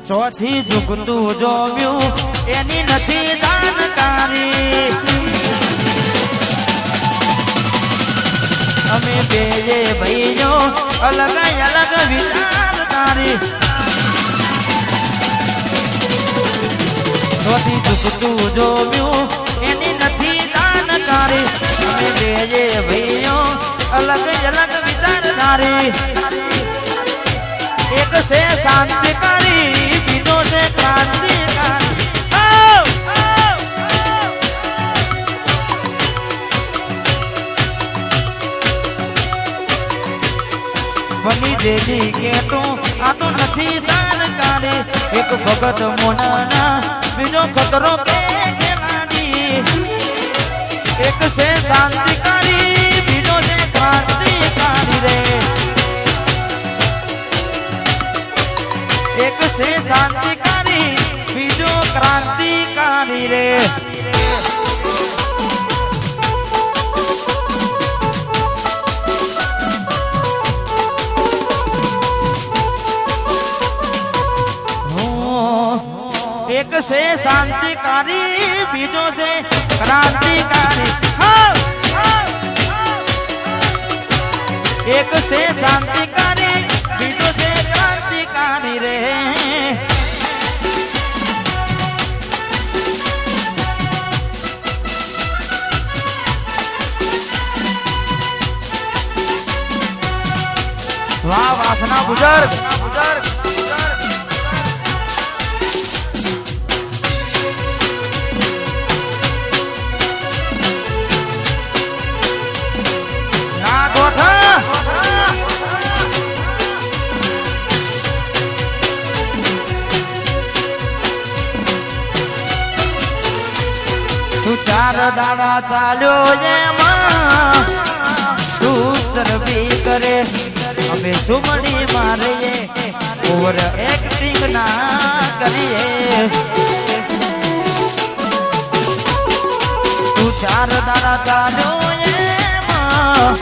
ચોથી ઝુકતું જોવ્યું એની નથી જાણકારી. અમે બે ભાઈઓ અલગ અલગ વિચારધારી. ચોથી ઝુકતું જોવ્યું એની નથી જાણકારી. અમે બે ભાઈઓ અલગ અલગ વિચારધારી. એક છે શાંતિકારી, બીજો છે ક્રાંતિકારી. બની જેલી કેટું આ તો નથી સરકારી. એક ભગત મોનાના બીજો ખતરો કે ખેલાડી. એક છે શાંતિકારી, બીજો છે ક્રાંતિકારી રે. એક છે શાંતિકારી, બીજો ક્રાંતિકારી રે. એક છે શાંતિકારી, બીજો છે ક્રાંતિકારી. એક છે શાંતિકારી, બીજો છે ક્રાંતિકારી રે. વાહ વાસના બુજર્ગ. તું ચાર દાડા ચાલ્યો એમાં તું ચરબી કરે. અમે સુમણી મારીએ ઓવર એક્ટિંગ ના કરીએ. તું ચાર દાડા ચાલ્યો એમાં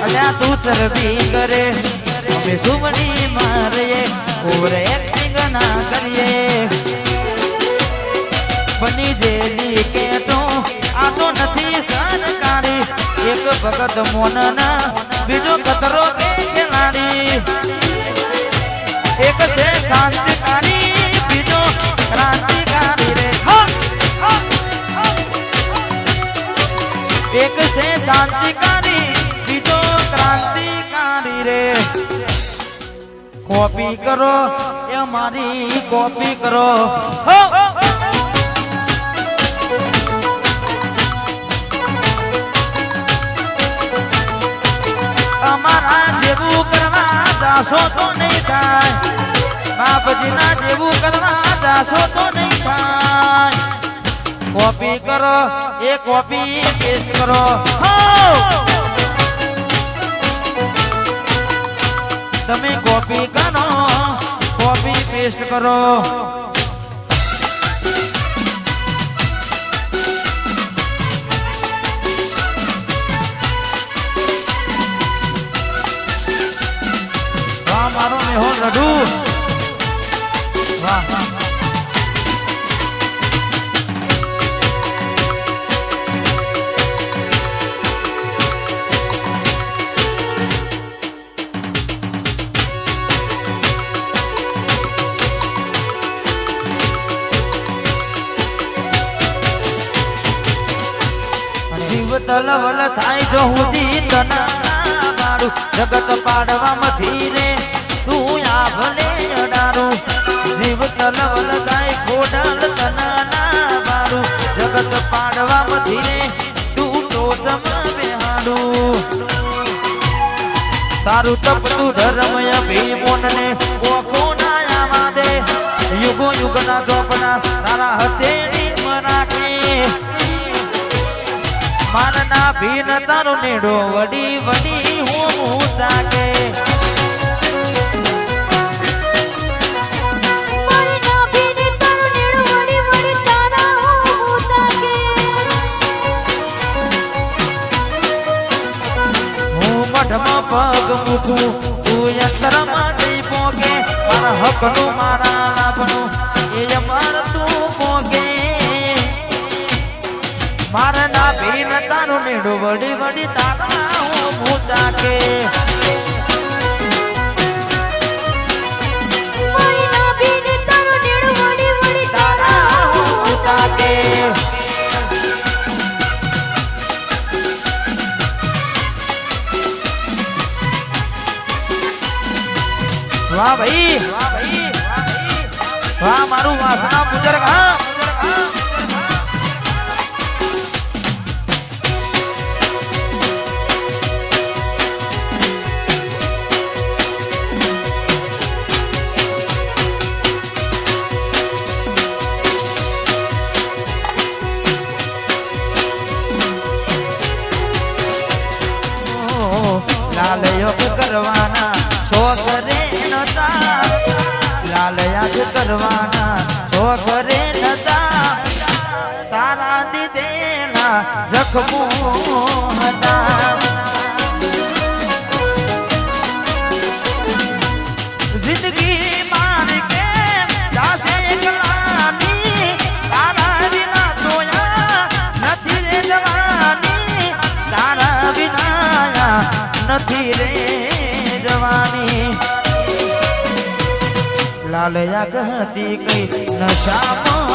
અલ્યા તું ચરબી કરે. અમે સુમણી મારીએ ઓવર એક્ટિંગ ના કરીએ. બની જેલી કેટો આ તો નથી સરકારી. એક ભગત મોનના બીજો ખતરો કે ખેલાડી. એક છે શાંતિકારી, બીજો ક્રાંતિકારી રે. એક છે શાંતિકારી, બીજો ક્રાંતિકારી રે. કોપી કરો એ મારી કોપી કરો. અમારા જેવું કરવા જાશો તો નહીં થાય. બાપજીના જેવું કરવા જાશો તો નહીં થાય. કોપી કરો એ કોપી પેસ્ટ કરો. તમે કોપી કરો, કોપી પેસ્ટ કરો. મારો મેહોલ રડુ. વાહ જીવ તલવલ થાય જો હુદી તના મારું જગત પાડવામાં રે. તું આ ભલે અડારું જીવ તલવલ ગાય ખોડલ તના મારું જગત પાડવામાં રે. તું ટોચમ બેહાડું તારું તપતું ધર્મય ભીમોનને ઓખો ના આવા દે. યુગો યુગના ચોપના તારા હતે નીમ રાખે. માનના ભીન તારો નેડો વડી વડી હું તાકે. મઠમાં પગ મૂકું તું અંતરમાં નહીં પોકે મારા હકનું મારા લાભનું એ અમાર તું પોકે મારા ના ભીન તારું નેડું વડી વડી તારા હું ભૂતા કે वाह भाई वाह मारू वासना बुजुर्ग हाँ लाल योग करवाना शौक रे नता लाल याद करवाना शौक रे नता तारा दीदेला जख्मो हता जिंदगी मार के जासे एकलानी तारा बिना सोया નથી રે જવાની તારા વિના નથી રે જવાની લાલયા કહતી કઈ નશા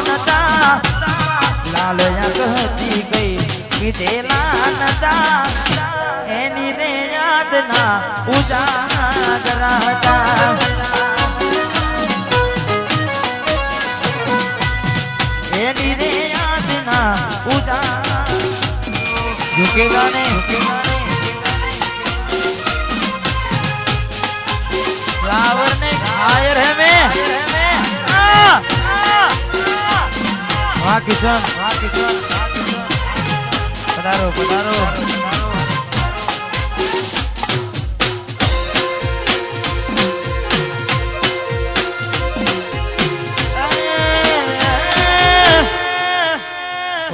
નતા લાલયા કહતી કઈ પીધેલા નતા એની રે યાદના ઉજાગરા હતા એની રે યાદના ઉજાગરા ઝુકેગા ને फ्लावर ने हायर है मैं वाह किशन पधारो पधारो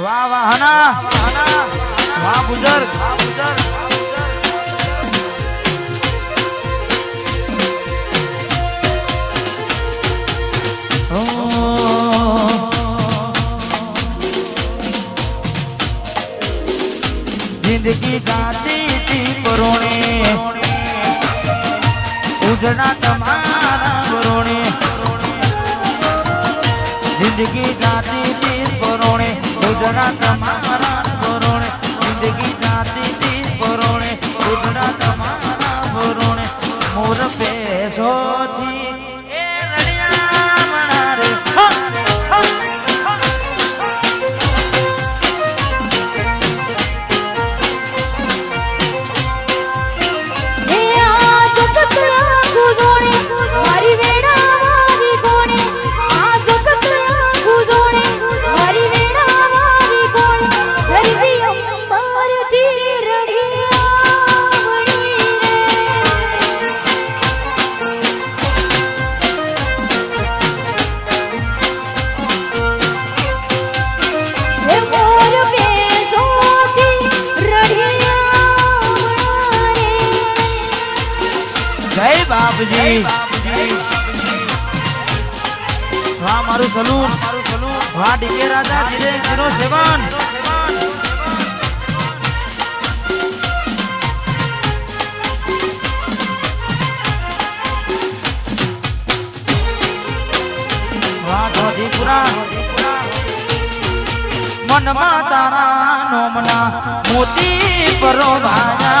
वाह वाह हना वाह बुजुर्ग जिंदगी जाती थी परोणे उजड़ा तुम्हारा परोणे जिंदगी जाती थी परोणे उजड़ा तुम्हारा परोणे जिंदगी जाती थी परोणे उजड़ा तुम्हारा परोणे मोर पैसो थी ए रड़िया मना रे बाबूजी वाह मारू सलून वाह डीके राजा 007 वाह गोदीपुरा मन तारा नोमना मोती परो भाया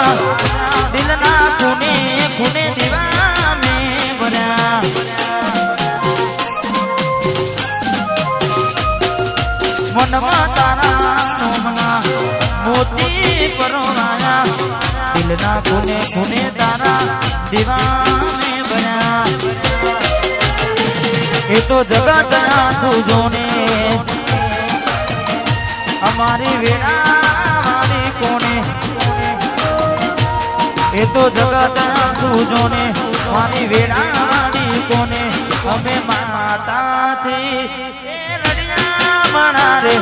दिलना खूने खूने दीवा मनमा तारा नोमना मोती परोनाया दिलना खूने खूने तारा दीवाने बना ये तो जगत तुझो ने हमारी वेड़ा हमारी कोने ये तो जगत तुझो ने हमारी वेड़ा हमारी कोने हमें माता थी मना रे